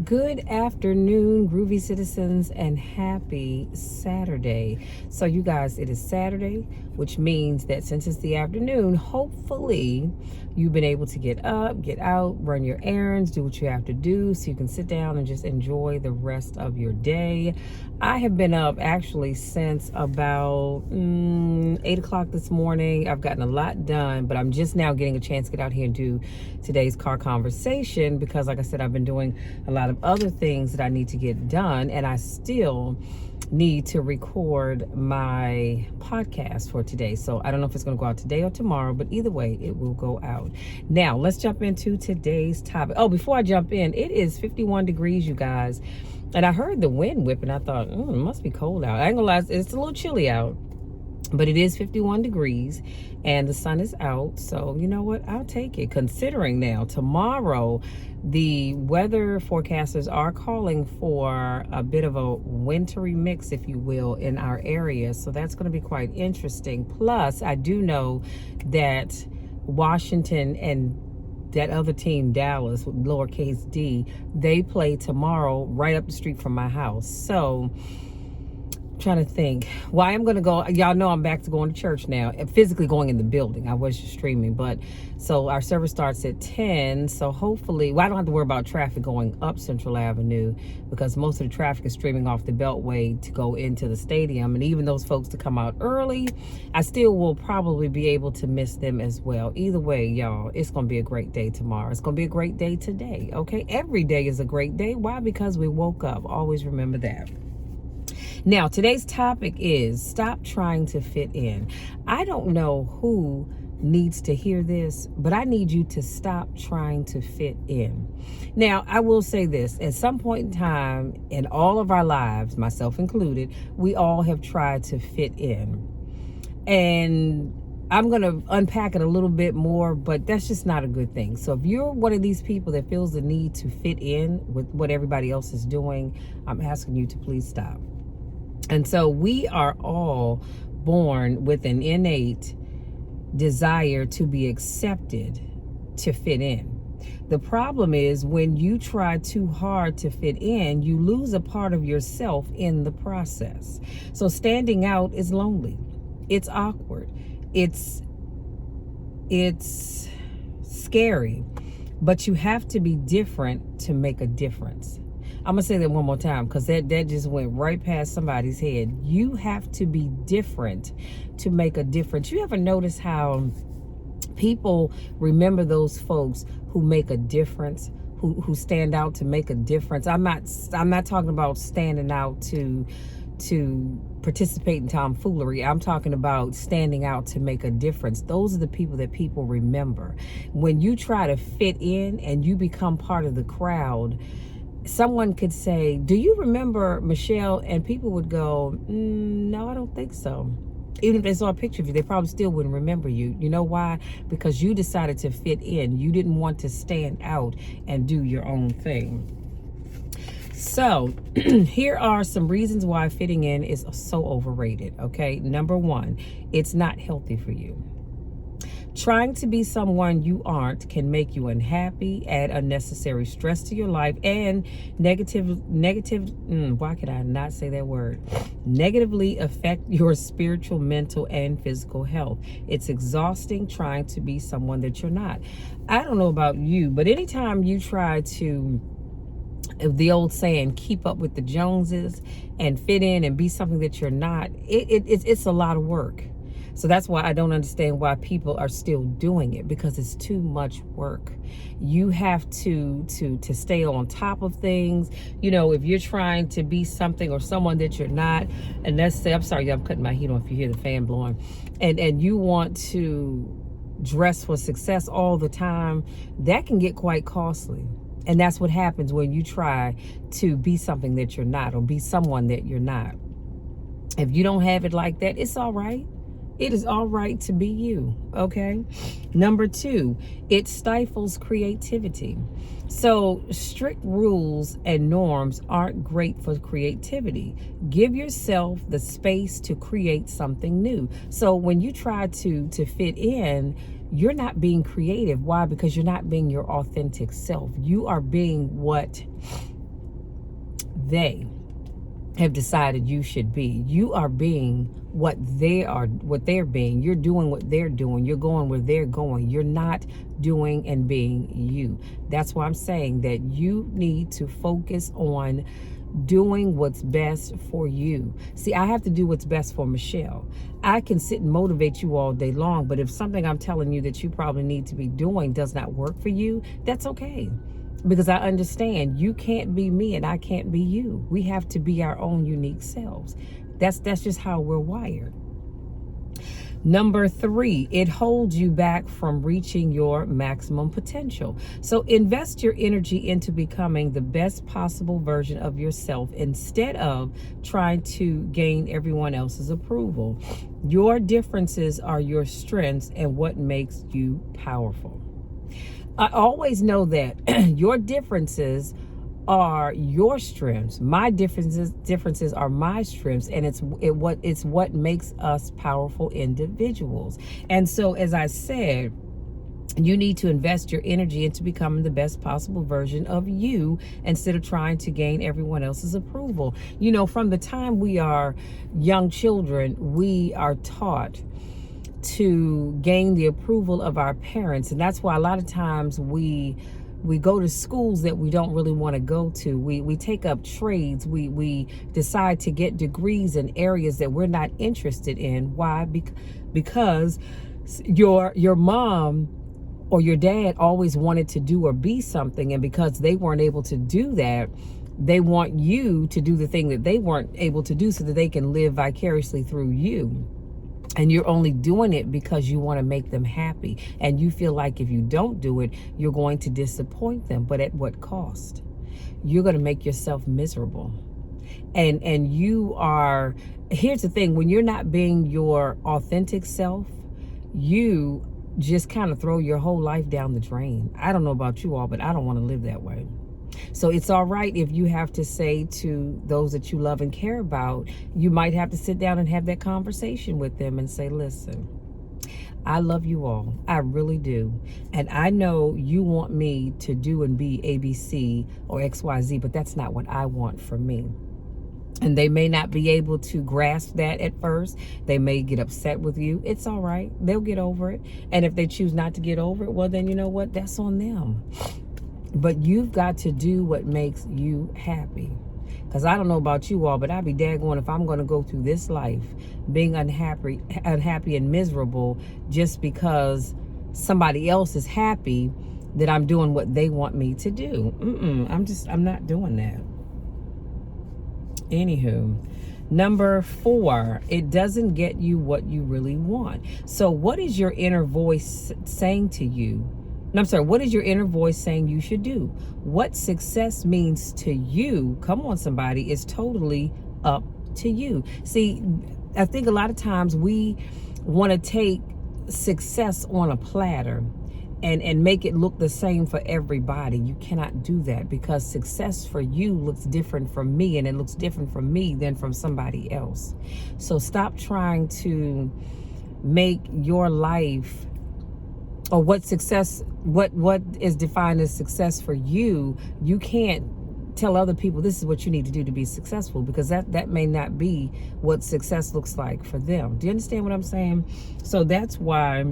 Good afternoon, groovy citizens, and happy Saturday. So, you guys, it is Saturday, which means that since it's the afternoon, hopefully you've been able to get up, get out, run your errands, do what you have to do so you can sit down and just enjoy the rest of your day. I have been up actually since about 8 o'clock this morning. I've gotten a lot done, but I'm just now getting a chance to get out here and do today's car conversation because, like I said, I've been doing a lot of other things that I need to get done, and I still need to record my podcast for today. So I don't know if it's going to go out today or tomorrow, but either way, it will go out. Now, let's jump into today's topic. Oh, before I jump in, it is 51 degrees, you guys. And I heard the wind whipping. I thought, it must be cold out. I ain't gonna lie, it's a little chilly out. But it is 51 degrees and the sun is out. So, you know what? I'll take it. Considering now, tomorrow, the weather forecasters are calling for a bit of a wintry mix, if you will, in our area. So that's going to be quite interesting. Plus, I do know that Washington and that other team, Dallas, with lowercase d, they play tomorrow right up the street from my house. So, trying to think. Well, I am going to go. Y'all know I'm back to going to church now, and physically going in the building. I was just streaming, but so our service starts at 10. So hopefully, I don't have to worry about traffic going up Central Avenue because most of the traffic is streaming off the Beltway to go into the stadium. And even those folks to come out early, I still will probably be able to miss them as well. Either way, y'all, it's going to be a great day tomorrow. It's going to be a great day today. Okay, every day is a great day. Why? Because we woke up. Always remember that. Now, today's topic is stop trying to fit in. I don't know who needs to hear this, but I need you to stop trying to fit in. Now, I will say this. At some point in time in all of our lives, myself included, we all have tried to fit in. And I'm going to unpack it a little bit more, but that's just not a good thing. So if you're one of these people that feels the need to fit in with what everybody else is doing, I'm asking you to please stop. And so we are all born with an innate desire to be accepted, to fit in. The problem is when you try too hard to fit in, you lose a part of yourself in the process. So standing out is lonely. It's awkward. It's scary. But you have to be different to make a difference. I'm going to say that one more time because that just went right past somebody's head. You have to be different to make a difference. You ever notice how people remember those folks who make a difference, who stand out to make a difference? I'm not talking about standing out to participate in tomfoolery. I'm talking about standing out to make a difference. Those are the people that people remember. When you try to fit in and you become part of the crowd, someone could say, do you remember Michelle? And people would go, no, I don't think so. Even if they saw a picture of you, they probably still wouldn't remember you. You know why? Because you decided to fit in. You didn't want to stand out and do your own thing. So here are some reasons why fitting in is so overrated. Okay. Number one, it's not healthy for you. Trying to be someone you aren't can make you unhappy, add unnecessary stress to your life, and why could I not say that word? Negatively affect your spiritual, mental, and physical health. It's exhausting trying to be someone that you're not. I don't know about you, but anytime you try to, the old saying, keep up with the Joneses and fit in and be something that you're not, it's a lot of work. So that's why I don't understand why people are still doing it, because it's too much work. You have to stay on top of things. You know, if you're trying to be something or someone that you're not, and let's say, I'm sorry, I'm cutting my heat on if you hear the fan blowing, and you want to dress for success all the time, that can get quite costly. And that's what happens when you try to be something that you're not or be someone that you're not. If you don't have it like that, it's all right. It is all right to be you, okay? Number two, it stifles creativity. So strict rules and norms aren't great for creativity. Give yourself the space to create something new. So when you try to fit in, you're not being creative. Why? Because you're not being your authentic self. You are being what they have decided you should be. You are being what they're being. You're doing what they're doing. You're going where they're going. You're not doing and being you. That's why I'm saying that you need to focus on doing what's best for you. See, I have to do what's best for Michelle. I can sit and motivate you all day long, but if something I'm telling you that you probably need to be doing does not work for you, that's okay. Because I understand you can't be me and I can't be you. We have to be our own unique selves. That's just how we're wired. Number 3, it holds you back from reaching your maximum potential. So invest your energy into becoming the best possible version of yourself instead of trying to gain everyone else's approval. Your differences are your strengths and what makes you powerful. I always know that your differences are your strengths. My differences are my strengths, and it's what makes us powerful individuals. And so, as I said, you need to invest your energy into becoming the best possible version of you instead of trying to gain everyone else's approval. You know, from the time we are young children, we are taught to gain the approval of our parents, and that's why a lot of times we go to schools that we don't really want to go to. We take up trades. We decide to get degrees in areas that we're not interested in. Why? Because your mom or your dad always wanted to do or be something, and because they weren't able to do that, they want you to do the thing that they weren't able to do so that they can live vicariously through you. And you're only doing it because you want to make them happy. And you feel like if you don't do it, you're going to disappoint them. But at what cost? You're going to make yourself miserable. And you are, here's the thing, when you're not being your authentic self, you just kind of throw your whole life down the drain. I don't know about you all, but I don't want to live that way. So it's all right if you have to say to those that you love and care about, you might have to sit down and have that conversation with them and say, listen, I love you all. I really do. And I know you want me to do and be ABC or XYZ, but that's not what I want for me. And they may not be able to grasp that at first. They may get upset with you. It's all right. They'll get over it. And if they choose not to get over it, well, then you know what? That's on them. But you've got to do what makes you happy. Because I don't know about you all, but I'd be daggone if I'm going to go through this life being unhappy and miserable just because somebody else is happy that I'm doing what they want me to do. I'm not doing that. Anywho, number 4, it doesn't get you what you really want. So what is your inner voice saying to you? What is your inner voice saying you should do? What success means to you, come on somebody, is totally up to you. See, I think a lot of times we want to take success on a platter and make it look the same for everybody. You cannot do that, because success for you looks different from me, and it looks different from me than from somebody else. So stop trying to make your life, or what is defined as success for you. You can't tell other people this is what you need to do to be successful, because that may not be what success looks like for them. Do you understand what I'm saying? So that's why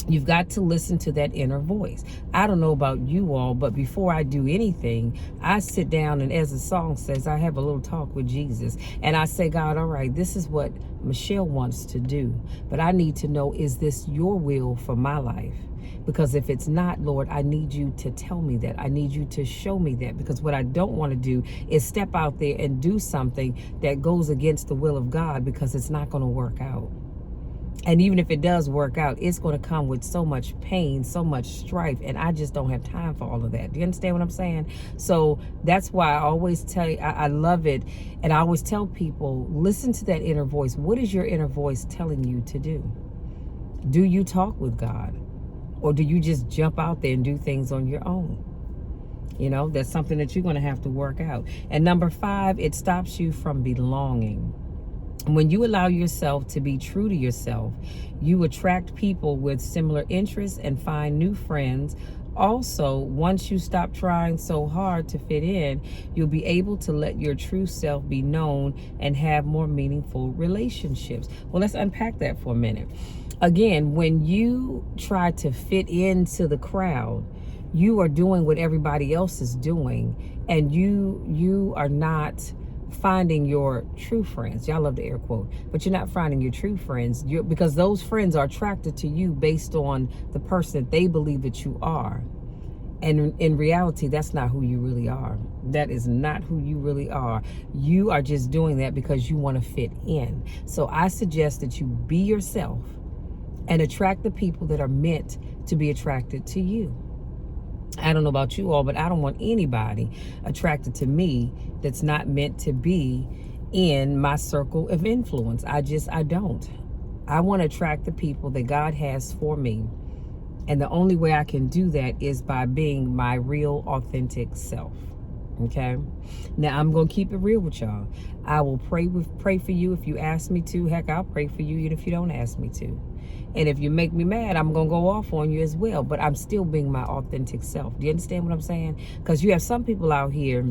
you've got to listen to that inner voice. I don't know about you all, but before I do anything, I sit down and, as the song says, I have a little talk with Jesus. And I say, God, all right, this is what Michelle wants to do. But I need to know, is this your will for my life? Because if it's not, Lord, I need you to tell me that. I need you to show me that. Because what I don't want to do is step out there and do something that goes against the will of God, because it's not going to work out. And even if it does work out, it's going to come with so much pain, so much strife, and I just don't have time for all of that. Do you understand what I'm saying? So that's why I always tell you, I love it, and I always tell people, listen to that inner voice. What is your inner voice telling you to do? Do you talk with God? Or do you just jump out there and do things on your own? You know, that's something that you're going to have to work out. And number 5, it stops you from belonging. When you allow yourself to be true to yourself, you attract people with similar interests and find new friends Also, once you stop trying so hard to fit in, you'll be able to let your true self be known and have more meaningful relationships. Well, let's unpack that for a minute. Again, when you try to fit into the crowd, you are doing what everybody else is doing, and you are not finding your true friends. Y'all love the air quote, but you're not finding your true friends. Because those friends are attracted to you based on the person that they believe that you are. And in reality, that's not who you really are. That is not who you really are. You are just doing that because you want to fit in. So I suggest that you be yourself and attract the people that are meant to be attracted to you. I don't know about you all, but I don't want anybody attracted to me that's not meant to be in my circle of influence. I don't. I want to attract the people that God has for me. And the only way I can do that is by being my real, authentic self. Okay? Now, I'm going to keep it real with y'all. I will pray for you if you ask me to. Heck, I'll pray for you even if you don't ask me to. And if you make me mad, I'm going to go off on you as well. But I'm still being my authentic self. Do you understand what I'm saying? Because you have some people out here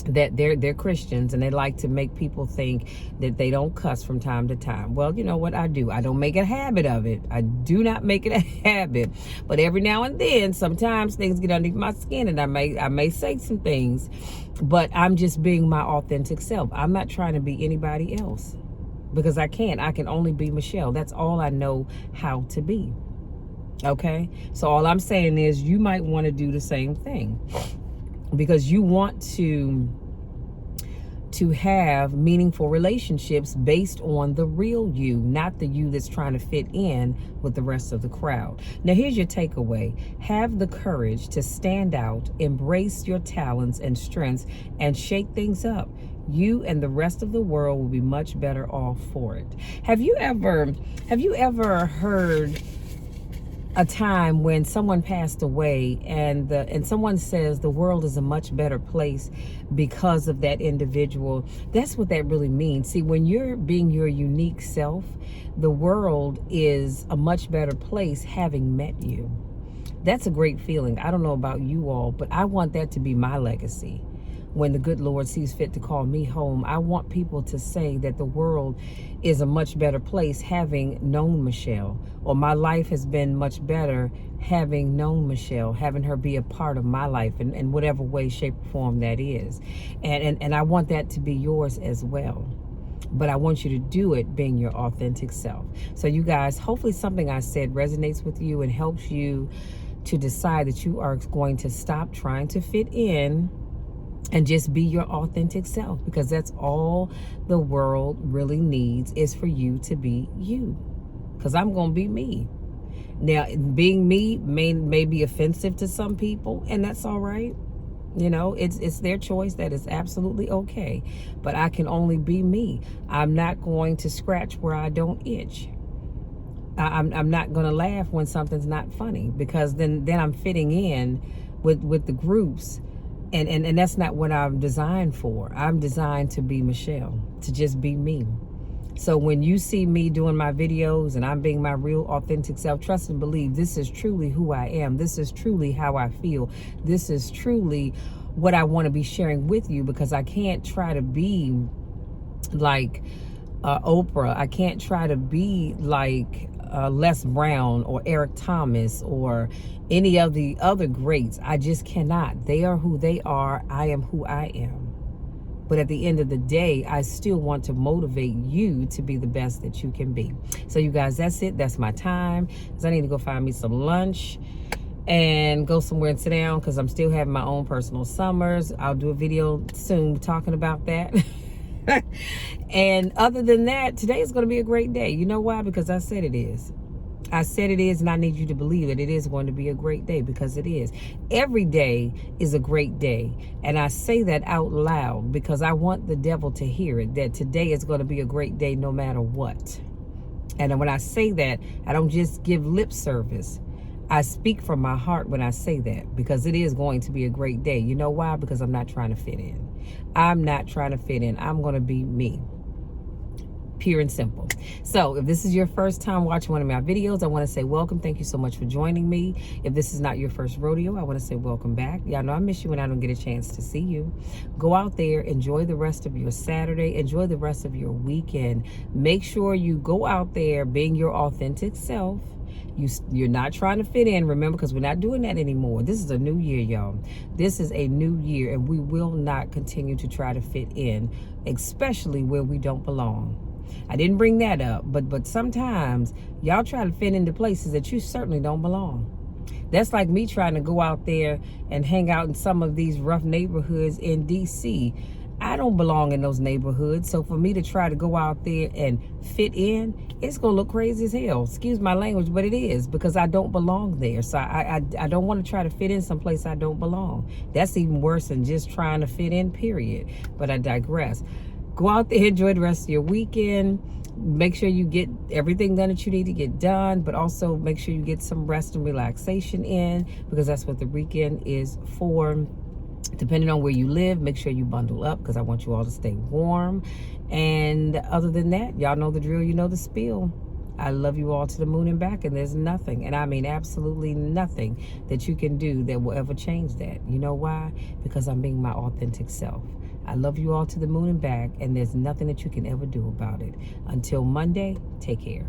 that they're Christians, and they like to make people think that they don't cuss from time to time. Well, you know what I do? I don't make a habit of it. I do not make it a habit. But every now and then, sometimes things get underneath my skin, and I may say some things, but I'm just being my authentic self. I'm not trying to be anybody else, because I can't. I can only be Michelle. That's all I know how to be. Okay? So all I'm saying is you might want to do the same thing, because you want to have meaningful relationships based on the real you, not the you that's trying to fit in with the rest of the crowd. Now, here's your takeaway. Have the courage to stand out, embrace your talents and strengths, and shake things up. You and the rest of the world will be much better off for it. Have you ever heard a time when someone passed away and someone says the world is a much better place because of that individual? That's what that really means. See, when you're being your unique self, the world is a much better place having met you. That's a great feeling. I don't know about you all, but I want that to be my legacy. When the good Lord sees fit to call me home, I want people to say that the world is a much better place having known Michelle, or my life has been much better having known Michelle, having her be a part of my life in whatever way, shape, or form that is. And I want that to be yours as well. But I want you to do it being your authentic self. So you guys, hopefully something I said resonates with you and helps you to decide that you are going to stop trying to fit in and just be your authentic self, because that's all the world really needs, is for you to be you. Because I'm going to be me. Now, being me may be offensive to some people, and that's all right. You know, it's their choice. That is absolutely okay. But I can only be me. I'm not going to scratch where I don't itch. I'm not going to laugh when something's not funny, because then I'm fitting in with the groups. And that's not what I'm designed for. I'm designed to be Michelle, to just be me. So when you see me doing my videos and I'm being my real authentic self, trust and believe this is truly who I am. This is truly how I feel. This is truly what I want to be sharing with you, because I can't try to be like Oprah. I can't try to be like Les Brown or Eric Thomas or any of the other greats. I just cannot. They are who they are. I am who I am. But at the end of the day, I still want to motivate you to be the best that you can be. So you guys, that's it. That's my time. So I need to go find me some lunch and go somewhere and sit down, because I'm still having my own personal summers. I'll do a video soon talking about that. And other than that, today is going to be a great day. You know why? Because I said it is. I said it is, and I need you to believe that it is going to be a great day, because it is. Every day is a great day. And I say that out loud because I want the devil to hear it, that today is going to be a great day no matter what. And when I say that, I don't just give lip service. I speak from my heart when I say that, because it is going to be a great day. You know why? Because I'm not trying to fit in. I'm not trying to fit in. I'm going to be me. Pure and simple. So if this is your first time watching one of my videos, I want to say welcome. Thank you so much for joining me. If this is not your first rodeo, I want to say welcome back. Y'all know I miss you when I don't get a chance to see you. Go out there, enjoy the rest of your Saturday, enjoy the rest of your weekend. Make sure you go out there being your authentic self. You're not trying to fit in, remember, because we're not doing that anymore. This is a new year, y'all. This is a new year, and we will not continue to try to fit in, especially where we don't belong. I didn't bring that up, but sometimes y'all try to fit into places that you certainly don't belong. That's like me trying to go out there and hang out in some of these rough neighborhoods in DC. I don't belong in those neighborhoods, so for me to try to go out there and fit in, it's gonna look crazy as hell. Excuse my language, but it is, because I don't belong there. So I don't want to try to fit in someplace I don't belong. That's even worse than just trying to fit in, period. But I digress. Go out there, enjoy the rest of your weekend. Make sure you get everything done that you need to get done, but also make sure you get some rest and relaxation in, because that's what the weekend is for. Depending on where you live, make sure you bundle up, because I want you all to stay warm. And other than that, y'all know the drill, you know the spiel. I love you all to the moon and back, and there's nothing, and I mean absolutely nothing, that you can do that will ever change that. You know why? Because I'm being my authentic self. I love you all to the moon and back, and there's nothing that you can ever do about it. Until Monday, take care.